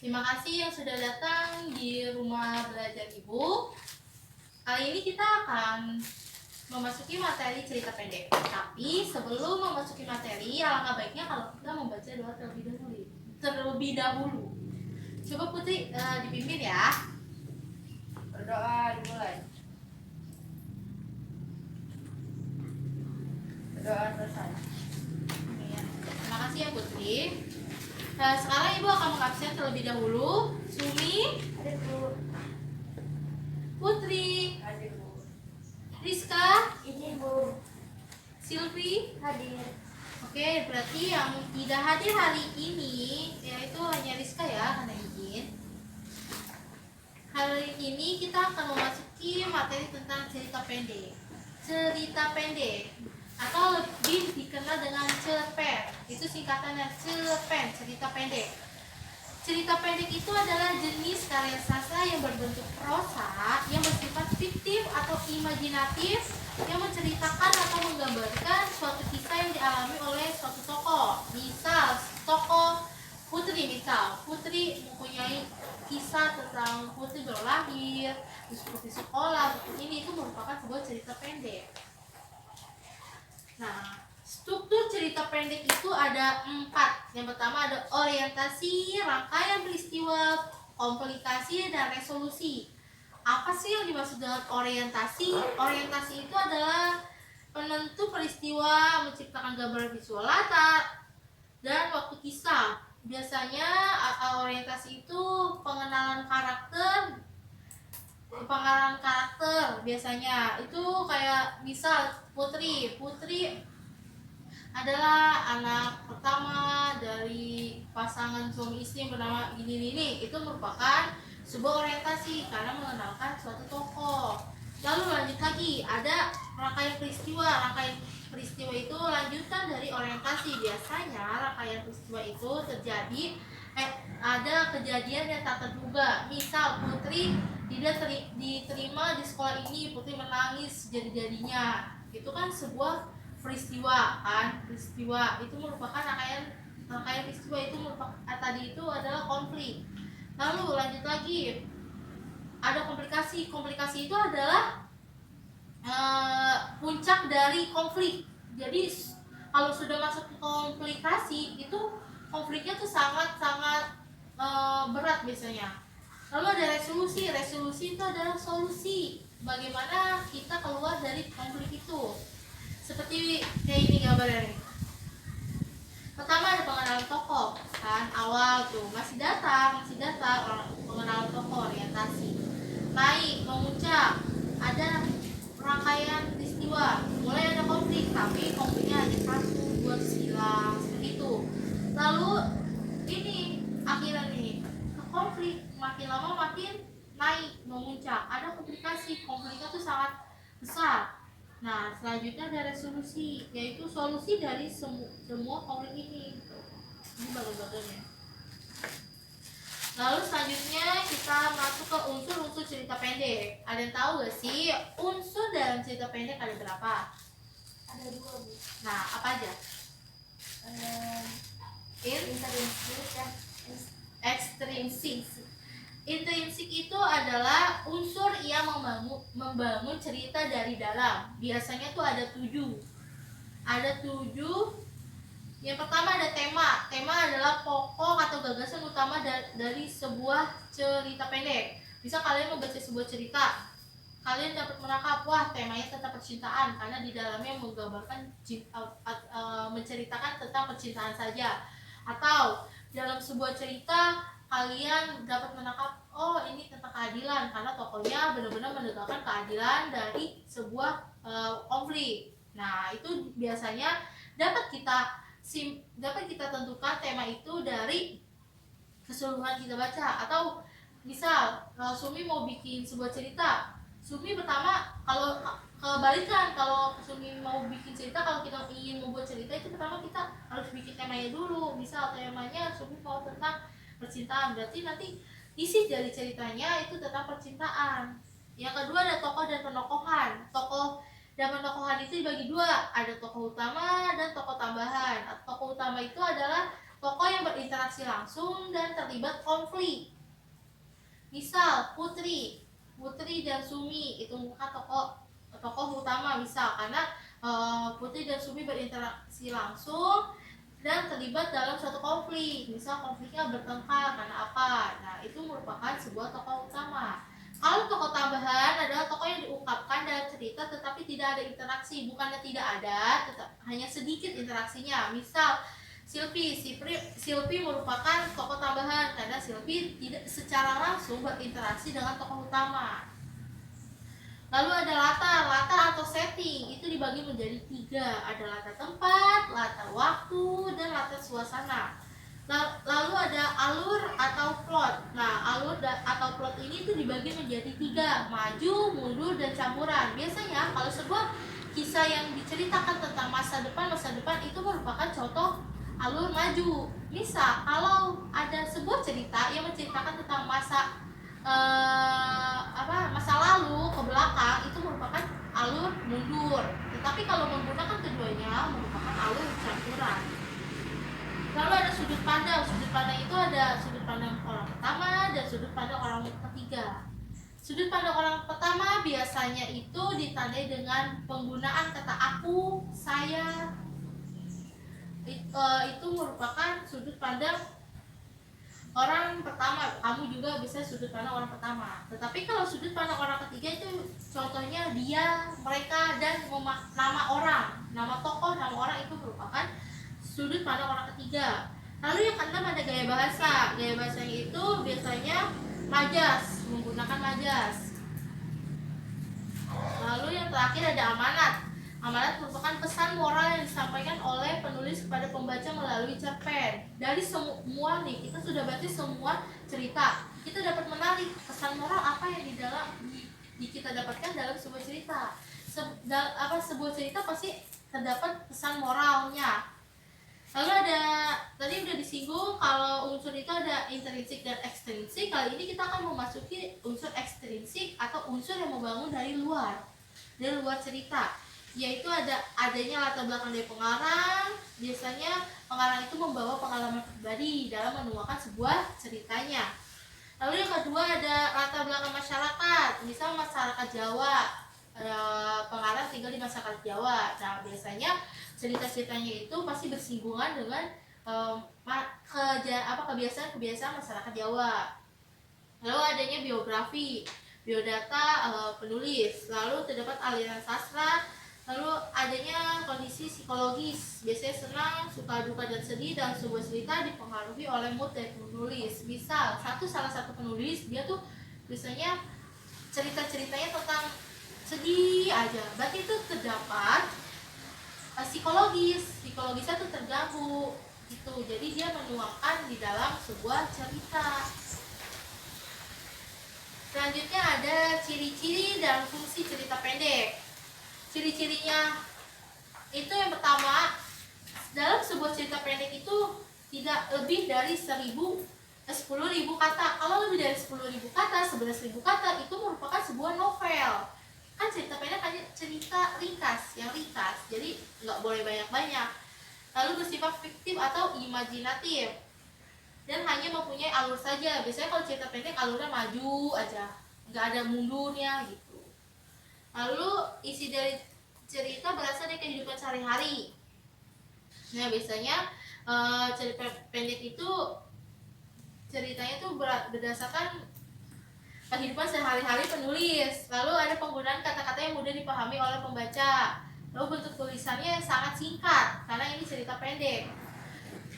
Terima kasih yang sudah datang di rumah belajar Ibu. Kali ini kita akan memasuki materi cerita pendek. Tapi sebelum memasuki materi, alangkah baiknya kalau kita membaca doa terlebih dahulu. Coba Putri dipimpin ya. Berdoa dimulai. Berdoa selesai. Terima kasih ya Putri. Nah, sekarang Ibu akan mengabsen terlebih dahulu. Sumi, Hadir Bu. Putri, Hadir Bu. Rizka, Ini Bu. Silvi. Hadir. Oke, berarti yang tidak hadir hari ini yaitu hanya Rizka ya, karena izin. Hari ini kita akan memasuki materi tentang cerita pendek. Cerita pendek atau lebih dikenal dengan cerpen. Itu singkatannya cerpen, cerita pendek. Cerita pendek itu adalah jenis karya sastra yang berbentuk prosa yang bersifat fiktif atau imajinatif yang menceritakan atau menggambarkan suatu kisah yang dialami oleh suatu tokoh. Misal, tokoh Putri mempunyai kisah tentang Putri berlahir, terus Putri sekolah. Ini itu merupakan sebuah cerita pendek. Nah, struktur cerita pendek itu ada 4. Yang pertama ada orientasi, rangkaian peristiwa, komplikasi, dan resolusi. Apa sih yang dimaksud dengan orientasi? Orientasi itu adalah penentu peristiwa, menciptakan gambaran visual latar, dan waktu kisah. Biasanya orientasi itu pengenalan karakter biasanya itu kayak misal Putri adalah anak pertama dari pasangan suami istri yang bernama ini itu merupakan sebuah orientasi karena mengenalkan suatu tokoh. Lalu lanjut lagi ada rangkaian peristiwa itu lanjutan dari orientasi. Biasanya rangkaian peristiwa itu terjadi ada kejadian yang tak terduga. Misal Putri tidak diterima di sekolah ini, Putri menangis jadi-jadinya. Itu kan sebuah peristiwa itu merupakan rangkaian peristiwa itu merupakan tadi itu adalah konflik. Lalu lanjut lagi ada komplikasi itu adalah puncak dari konflik. Jadi kalau sudah masuk ke komplikasi itu konfliknya tuh sangat berat biasanya. Lalu ada resolusi itu adalah solusi bagaimana kita keluar dari konflik itu. Seperti kayak ini gambarnya nih. Pertama ada pengenalan tokoh kan, awal tuh masih datang orang pengenalan tokoh, orientasi. Naik, memuncak, ada rangkaian peristiwa, mulai ada konflik tapi konfliknya hanya 1, 2 silang seperti itu. Lalu ini akhiran ini konflik makin lama makin naik, memuncak, ada komplikasi, konfliknya tuh sangat besar. Nah, selanjutnya ada resolusi, yaitu solusi dari semua konflik ini. Ini bagian-bagiannya. Lalu selanjutnya kita masuk ke unsur-unsur cerita pendek. Ada yang tahu gak sih unsur dalam cerita pendek ada berapa? Ada 2 Bu. Nah, apa aja? Intrinsik dan Ekstrinsik. Intrinsik itu adalah unsur yang membangun cerita dari dalam. Biasanya tuh ada 7. Yang pertama ada tema. Tema adalah pokok atau gagasan utama dari sebuah cerita pendek. Bisa kalian membaca sebuah cerita, kalian dapat menangkap, wah temanya tentang percintaan karena di dalamnya menggambarkan menceritakan tentang percintaan saja. Atau dalam sebuah cerita kalian dapat menangkap, oh ini tentang keadilan karena tokohnya benar-benar menegakkan keadilan dari sebuah konflik. Nah, itu biasanya dapat kita tentukan tema itu dari keseluruhan kita baca. Atau misal Sumi mau bikin sebuah cerita, Sumi pertama kalau kebalikan, kalau Sumi mau bikin cerita, kalau kita ingin membuat cerita itu pertama kita harus bikin temanya dulu. Misal temanya Sumi mau tentang percintaan, berarti nanti isi dari ceritanya itu tentang percintaan. Yang kedua ada tokoh dan penokohan. Tokoh dan penokohan itu dibagi 2, ada tokoh utama dan tokoh tambahan. Tokoh utama itu adalah tokoh yang berinteraksi langsung dan terlibat konflik. Misal Putri dan Sumi itu bukan tokoh utama, misal karena Putri dan Sumi berinteraksi langsung dan terlibat dalam suatu konflik. Misal konfliknya bertengkar karena apa? Nah, itu merupakan sebuah tokoh utama. Kalau tokoh tambahan adalah tokoh yang diungkapkan dalam cerita tetapi tidak ada interaksi. Bukannya tidak ada, hanya sedikit interaksinya. Misal Silvi merupakan tokoh tambahan karena Silvi tidak secara langsung berinteraksi dengan tokoh utama. Lalu ada latar atau setting, itu dibagi menjadi 3. Ada latar tempat, latar waktu, dan latar suasana. Lalu ada alur atau plot. Nah, alur atau plot ini itu dibagi menjadi 3, maju, mundur, dan campuran. Biasanya kalau sebuah kisah yang diceritakan tentang masa depan itu merupakan contoh alur maju. Misal kalau ada sebuah cerita yang menceritakan tentang masa lalu ke belakang, itu merupakan alur mundur. Tetapi kalau menggunakan keduanya merupakan alur campuran. Lalu ada sudut pandang. Sudut pandang itu ada sudut pandang orang pertama dan sudut pandang orang ketiga. Sudut pandang orang pertama biasanya itu ditandai dengan penggunaan kata aku, saya. Itu merupakan sudut pandang orang pertama. Kamu juga bisa sudut pandang orang pertama. Tetapi kalau sudut pandang orang ketiga itu contohnya dia, mereka, dan nama orang, nama tokoh, nama orang, itu merupakan sudut pandang orang ketiga. Lalu yang keenam ada gaya bahasa. Gaya bahasanya itu biasanya majas, menggunakan majas. Lalu yang terakhir ada amanat. Amanat merupakan pesan moral yang disampaikan oleh penulis kepada pembaca melalui cerpen. Dari semua nih, kita sudah baca semua cerita, kita dapat menarik pesan moral apa yang kita dapatkan dalam sebuah cerita. Sebuah cerita pasti terdapat pesan moralnya. Lalu ada, tadi udah disinggung kalau unsur itu ada intrinsik dan ekstrinsik. Kali ini kita akan memasuki unsur ekstrinsik atau unsur yang membangun dari luar cerita, yaitu adanya latar belakang dari pengarang. Biasanya pengarang itu membawa pengalaman pribadi dalam menuangkan sebuah ceritanya. Lalu yang kedua ada latar belakang masyarakat. Misal masyarakat Jawa, pengarang tinggal di masyarakat Jawa. Nah, biasanya cerita-ceritanya itu pasti bersinggungan dengan kebiasaan masyarakat Jawa. Lalu adanya biografi, biodata penulis. Lalu terdapat aliran sastra. Lalu adanya kondisi psikologis. Biasanya senang, suka, duka, dan sedih dalam sebuah cerita dipengaruhi oleh mood dari penulis. Misal salah satu penulis, dia tuh biasanya cerita-ceritanya tentang sedih aja, berarti itu terdapat psikologisnya tuh terganggu gitu, jadi dia menuangkan di dalam sebuah cerita. Selanjutnya ada ciri-ciri dan fungsi cerita pendek. Ciri-cirinya itu yang pertama, dalam sebuah cerita pendek itu tidak lebih dari 10.000 kata. Kalau lebih dari 10.000 kata, 11.000 kata, itu merupakan sebuah novel. Kan cerita pendek hanya cerita ringkas, jadi nggak boleh banyak-banyak. Lalu bersifat fiktif atau imajinatif dan hanya mempunyai alur saja. Biasanya kalau cerita pendek alurnya maju aja, nggak ada mundurnya gitu. Lalu isi dari cerita berasal dari kehidupan sehari-hari. Nah, biasanya cerita pendek itu ceritanya tuh berdasarkan kehidupan sehari-hari penulis. Lalu ada penggunaan kata-kata yang mudah dipahami oleh pembaca. Lalu bentuk tulisannya sangat singkat karena ini cerita pendek.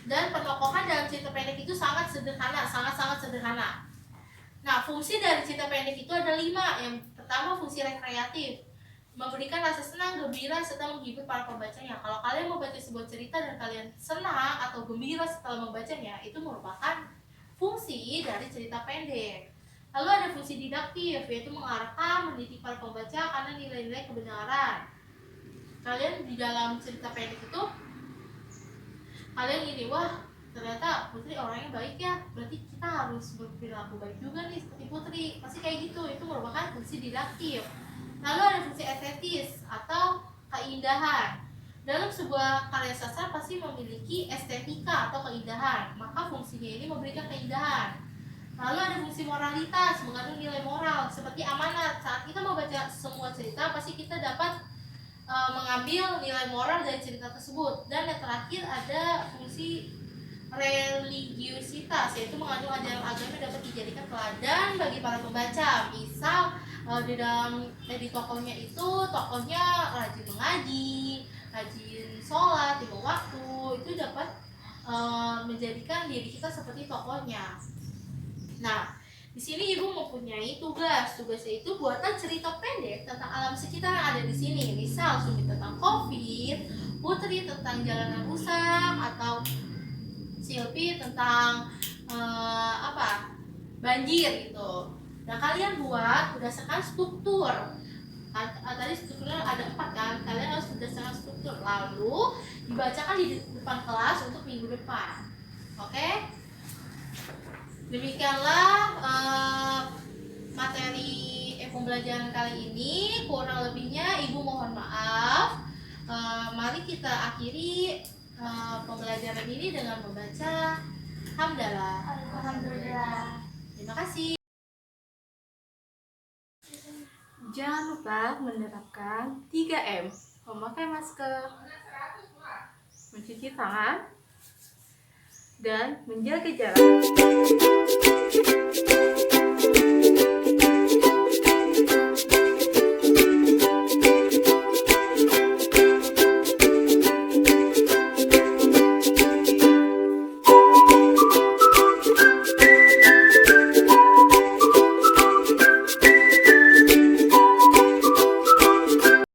Dan penokohan dalam cerita pendek itu sangat sangat sederhana. Nah, fungsi dari cerita pendek itu ada 5. Yang pertama, fungsi rekreatif, memberikan rasa senang, gembira, serta menghibur para pembacanya. Kalau kalian membaca sebuah cerita dan kalian senang atau gembira setelah membacanya, itu merupakan fungsi dari cerita pendek. Lalu ada fungsi didaktif, yaitu mengarahkan, mendidik para pembaca karena nilai-nilai kebenaran. Kalian di dalam cerita pendek itu, kalian gini, wah ternyata Putri orangnya baik ya, berarti kita harus berperilaku baik juga nih seperti Putri, pasti kayak gitu. Itu merupakan fungsi didaktif. Lalu ada fungsi estetis atau keindahan, Dalam sebuah karya sastra pasti memiliki estetika atau keindahan, maka fungsinya ini memberikan keindahan. Lalu ada fungsi moralitas, mengandung nilai moral seperti amanat. Saat kita mau baca semua cerita, pasti kita dapat mengambil nilai moral dari cerita tersebut. Dan yang terakhir ada fungsi religiusitas, yaitu mengandung ajaran agama yang dapat dijadikan teladan bagi para pembaca. Misal di tokohnya itu tokohnya rajin mengaji, rajin sholat lima waktu, itu dapat menjadikan diri kita seperti tokohnya. Nah, di sini ibu mempunyai tugas. Tugasnya itu buatkan cerita pendek tentang alam sekitar yang ada di sini. Misal Sumi tentang COVID, Putri tentang jalanan rusak, atau Silvi tentang banjir gitu. Nah, kalian buat berdasarkan struktur. Tadi strukturnya ada 4 kan. Kalian harus berdasarkan struktur. Lalu dibacakan di depan kelas untuk minggu depan. Oke? Demikianlah materi pembelajaran kali ini. Kurang lebihnya ibu mohon maaf. Mari kita akhiri pembelajaran ini dengan membaca hamdalah. Alhamdulillah. Terima kasih. Jangan lupa menerapkan 3M, memakai masker, mencuci tangan, dan menjaga jarak.